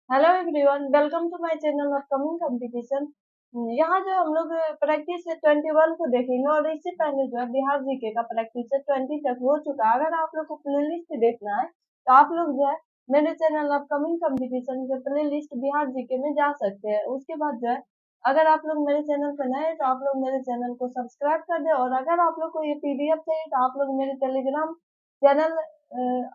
Hello everyone, welcome to my channel upcoming competition. यहाँ जो हम लोग प्रैक्टिस है 21 को देखेंगे और इससे पहले जो है बिहार जीके का प्रैक्टिस है 20 तक हो चुका है। अगर आप लोग को प्लेलिस्ट देखना है तो आप लोग जो है मेरे चैनल अपकमिंग कंपटीशन के प्लेलिस्ट बिहार जीके में जा सकते हैं। उसके बाद जो है अगर आप लोग मेरे चैनल पर नए हैं तो आप लोग मेरे चैनल को सब्सक्राइब कर दे, और अगर आप लोग को ये पीडीएफ चाहिए तो आप लोग मेरे टेलीग्राम चैनल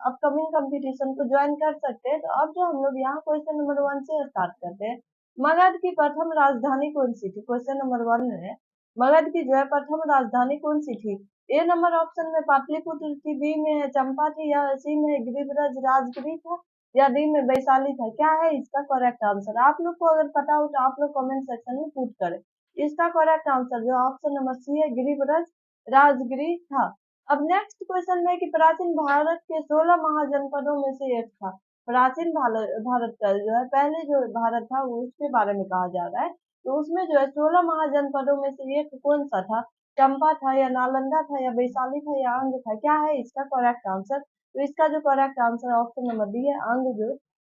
अपकमिंग कंपटीशन को ज्वाइन कर सकते हैं। तो अब जो हम लोग यहाँ क्वेश्चन नंबर 1 से स्टार्ट करते हैं। मगध की प्रथम राजधानी कौन सी थी? क्वेश्चन नंबर 1 है मगध की जो है प्रथम राजधानी कौन सी थी? ए नंबर ऑप्शन में पाटलिपुत्र थी, बी में है चंपा थी, या सी में है गिरिब्रज राजगिरी था, या डी में वैशाली था। क्या है इसका करेक्ट आंसर? आप लोग को अगर पता हो तो आप लोग कमेंट सेक्शन में पूछ करें। इसका करेक्ट आंसर जो ऑप्शन नंबर सी है, गिरिब्रज राजगिरी था। अब नेक्स्ट क्वेश्चन में कि प्राचीन भारत के 16 महाजनपदों में से एक था। प्राचीन भारत का जो है पहले जो भारत था वो उसके बारे में कहा जा रहा है। तो उसमें जो है 16 महाजनपदों में से एक कौन सा था? चंपा था, या नालंदा था, या वैशाली था, या अंग था? क्या है इसका करेक्ट आंसर? तो इसका जो correct answer option number D है, अंग जो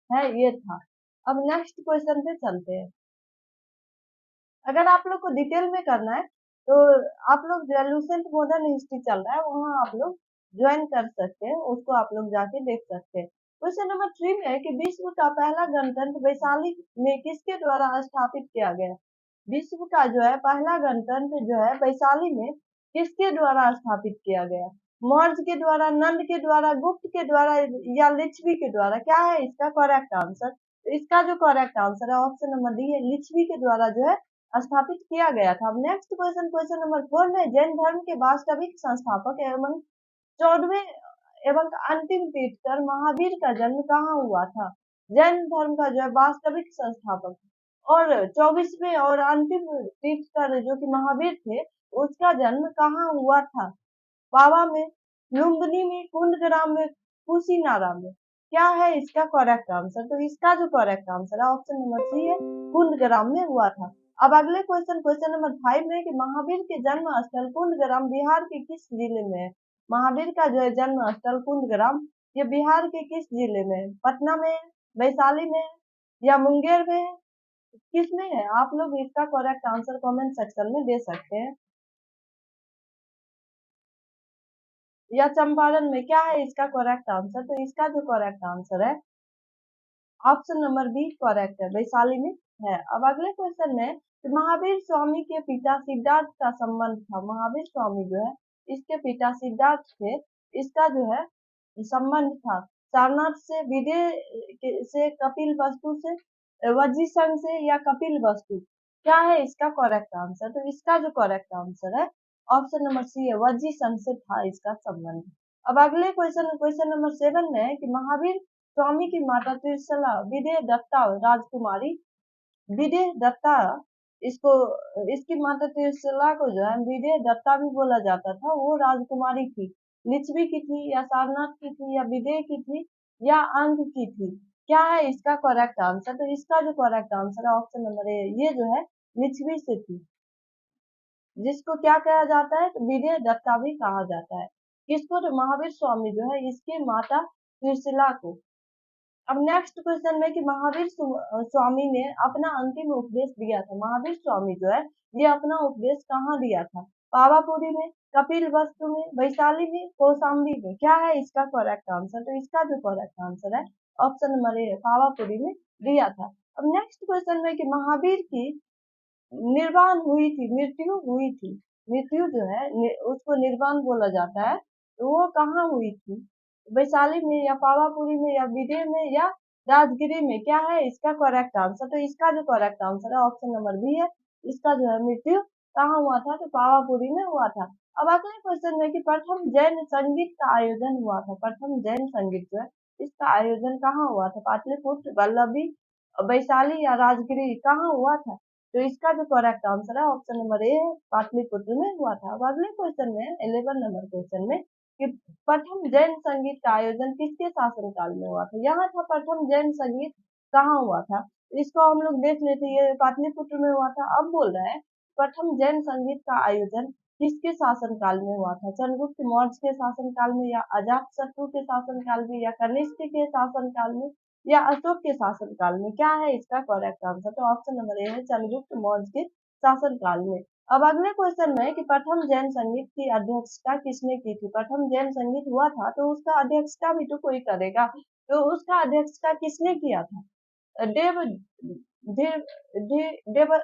है ये था। अब नेक्स्ट क्वेश्चन पे चलते हैं। अगर आप लोग को डिटेल में करना है तो आप लोग जो लूसेंट मॉडर्न हिस्ट्री चल रहा है वहाँ आप लोग ज्वाइन कर सकते हैं, उसको आप लोग जाके देख सकते हैं। क्वेश्चन नंबर 3 में है कि विश्व का पहला गणतंत्र वैशाली में किसके द्वारा स्थापित किया गया? विश्व का जो है पहला गणतंत्र जो है वैशाली में किसके द्वारा स्थापित किया गया? मौर्य के द्वारा, नंद के द्वारा, गुप्त के द्वारा, या लिच्छवी के द्वारा? क्या है इसका करेक्ट आंसर? तो इसका जो करेक्ट आंसर है ऑप्शन नंबर डी है, लिच्छवी के द्वारा जो है स्थापित किया गया था। अब नेक्स्ट क्वेश्चन, क्वेश्चन नंबर 4 में जैन धर्म के वास्तविक संस्थापक एवं 14वें एवं अंतिम तीर्थकर महावीर का जन्म कहाँ हुआ था? जैन धर्म का जो है वास्तविक संस्थापक और 24वें और अंतिम तीर्थकर जो कि महावीर थे, उसका जन्म कहाँ हुआ था? पावा में, लुम्बिनी में, कुंडग्राम में, कुशीनारा में? क्या है इसका करेक्ट आंसर? तो इसका जो करेक्ट आंसर है ऑप्शन नंबर सी है, कुंडग्राम में हुआ था। अब अगले क्वेश्चन, क्वेश्चन नंबर 5 में कि महावीर के जन्म स्थल कुंडग्राम बिहार के किस जिले में है? महावीर का जो है जन्म स्थल कुंडग्राम ये बिहार के किस जिले में है? पटना में है, वैशाली में है, या मुंगेर में है? किस में है? आप लोग इसका करेक्ट आंसर कमेंट सेक्शन में दे सकते हैं। या चंपारण में? क्या है इसका करेक्ट आंसर? तो इसका जो करेक्ट आंसर है ऑप्शन नंबर बी करेक्ट है, वैशाली में है। अब अगले क्वेश्चन में कि महावीर स्वामी के पिता सिद्धार्थ का संबंध था। महावीर स्वामी जो है इसके पिता सिद्धार्थ थे, इसका जो है संबंध था सारनाथ से, से, कपिल वस्तु से, वजीसन से, या कपिल वस्तु? क्या है इसका करेक्ट आंसर? तो इसका जो करेक्ट आंसर है ऑप्शन नंबर सी है, वजीसन से था इसका संबंध। अब अगले क्वेश्चन, क्वेश्चन नंबर 7 में है कि महावीर स्वामी की माता त्रिशला विदे दत्ता राजकुमारी, विदे दत्ता, इसको इसकी माता त्रिशला को जो है विदे दत्ता भी बोला जाता था, वो राजकुमारी थी। लिच्छवी की थी, या सारनाथ की थी, या विदे की थी, या अंग की थी? क्या है इसका करेक्ट आंसर? तो इसका जो करेक्ट आंसर है ऑप्शन नंबर ए, ये जो है लिच्छवी से थी, जिसको क्या कहा जाता है? तो विजय दत्ता भी कहा जाता है। किसको? तो महावीर स्वामी जो है इसके माता त्रिशिला को। अब नेक्स्ट क्वेश्चन में कि महावीर स्वामी ने अपना अंतिम उपदेश दिया था। महावीर स्वामी जो है ये अपना उपदेश कहाँ दिया था? पावापुरी में, कपिल वस्तु में, वैशाली में, कौशाम्बी में? क्या है इसका करेक्ट आंसर? तो इसका जो करेक्ट आंसर है ऑप्शन नंबर ए, पावापुरी में दिया था। अब नेक्स्ट क्वेश्चन में कि महावीर की निर्वाण हुई थी, मृत्यु हुई थी, मृत्यु जो है उसको निर्वाण बोला जाता है, तो वो कहाँ हुई थी? वैशाली में, या पावापुरी में, या विदेह में, या राजगिरी में? क्या है इसका करेक्ट आंसर? तो इसका जो करेक्ट आंसर है ऑप्शन नंबर बी है, इसका जो है मृत्यु कहाँ हुआ था? तो पावापुरी में हुआ था। अब अगले क्वेश्चन में कि प्रथम जैन संगीत का आयोजन हुआ था। प्रथम जैन संगीत जो है इसका आयोजन कहाँ हुआ था? पाटलिपुत्र, वल्लभी, वैशाली, या राजगिरी? कहाँ हुआ था? तो इसका जो करेक्ट आंसर है ऑप्शन नंबर ए है, पाटलिपुत्र में हुआ था। अब अगले क्वेश्चन में 11 नंबर क्वेश्चन में कि प्रथम जैन संगीत का आयोजन किसके शासनकाल में हुआ था? यहाँ था प्रथम जैन संगीत कहाँ हुआ था? इसको हम लोग देख लेते, ये पाटलिपुत्र में हुआ था। अब बोल रहा है प्रथम जैन संगीत का आयोजन किसके शासनकाल में हुआ था? चंद्रगुप्त मौर्य के शासनकाल में, या अजात शत्रु के शासनकाल में, या कनिष्क के शासनकाल में, या अशोक के शासनकाल में? क्या है इसका करेक्ट आंसर? तो ऑप्शन नंबर ए है चंद्रगुप्त मौर्य के शासनकाल में। अब अगले क्वेश्चन में कि प्रथम जैन संगीत की अध्यक्षता किसने की थी? प्रथम जैन संगीत हुआ था तो उसका अध्यक्षता भी तो कोई करेगा, तो उसका अध्यक्षता किसने किया था? देव देव देव देव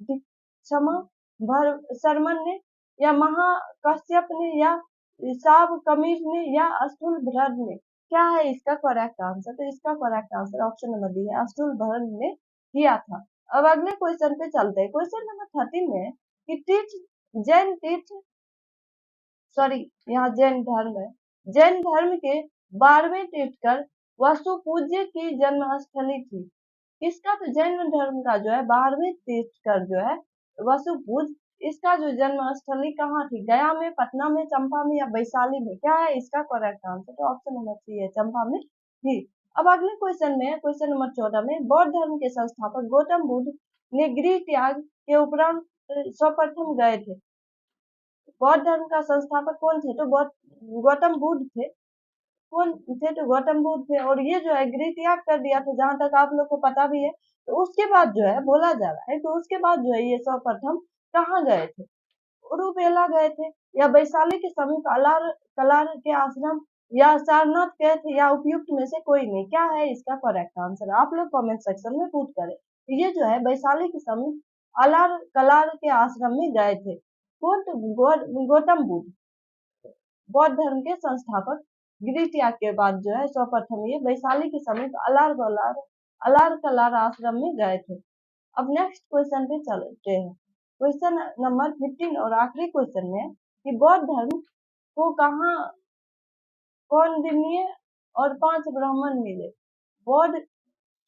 क्षमा भर शर्मन ने, या महाकश्यप ने, या साब कमीर ने, या अष्टुलभद्र ने? क्या है इसका करेक्ट आंसर? तो इसका correct answer option number D है, अष्टुलभद्र ने किया था। अब अगले क्वेश्चन पे चलते हैं। क्वेश्चन नंबर 13 में कि तीर्थ जैन तीर्थ सॉरी यहाँ जैन धर्म है। जैन धर्म के 12वें तीर्थकर वसुपूज्य की जन्मस्थली थी। इसका तो जैन धर्म का जो है 12वें तीर्थकर जो है वसुपूज, इसका जो जन्मस्थली कहाँ थी? गया में, पटना में, चंपा में, या वैशाली में? क्या है इसका करेक्ट आंसर? तो ऑप्शन नंबर सी है, चंपा में थी। अब अगले क्वेश्चन में क्वेश्चन नंबर 14 में बौद्ध धर्म के संस्थापक गौतम बुद्ध ने गृह त्याग के उपरांत सर्वप्रथम गए थे। बौद्ध धर्म का संस्थापक कौन थे? तो गौतम बुद्ध थे। कौन थे? तो गौतम बुद्ध थे। और ये जो है गृह त्याग कर दिया था, जहां तक आप लोग को पता भी है। तो उसके बाद जो है बोला जा रहा है, तो उसके बाद जो है ये सर्वप्रथम कहाँ गए थे? उरुबेला गए थे, या वैशाली के समीप अलार कलार के आश्रम, या सारनाथ गए थे, या उपयुक्त में से कोई नहीं? क्या है इसका करेक्ट आंसर? आप लोग कमेंट सेक्शन में पूछ करें। ये जो है वैशाली के समीप अलार कलार के आश्रम में गए थे। कौन? तो गौतम बुद्ध, बौद्ध धर्म के संस्थापक, गृह त्याग के बाद जो है सर्वप्रथम ये वैशाली के समीप अलार कलार आश्रम में गए थे। अब नेक्स्ट क्वेश्चन पे चलते हैं। क्वेश्चन नंबर 15 और आखिरी क्वेश्चन में कि बौद्ध धर्म को कहाँ कौंडिन्य और 5 ब्राह्मण मिले? बौद्ध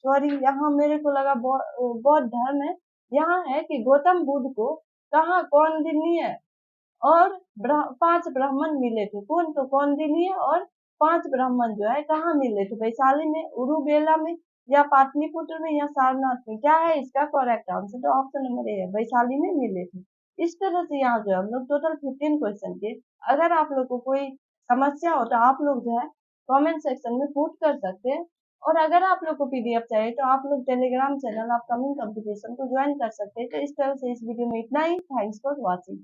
सॉरी यहाँ मेरे को लगा बौद्ध धर्म है। यहाँ है कि गौतम बुद्ध को कहाँ कौंडिन्य और 5 ब्राह्मण मिले थे। कौन? तो कौंडिन्य और 5 ब्राह्मण जो है कहाँ मिले थे? वैशाली में, उरुबेला में, या पाटलिपुत्र में, या सारनाथ में? क्या है इसका करेक्ट आंसर? तो ऑप्शन नंबर ए है, वैशाली में मिले थे। इस तरह से यहाँ जो है हम लोग टोटल 15 क्वेश्चन के, अगर आप लोग को कोई समस्या हो तो आप लोग जो है कमेंट सेक्शन में पुट कर सकते हैं। और अगर आप लोग को पीडीएफ चाहिए तो आप लोग टेलीग्राम चैनल अपकमिंग कंपटीशन को ज्वाइन कर सकते हैं। तो इस तरह से इस वीडियो में इतना ही। Thanks for watching.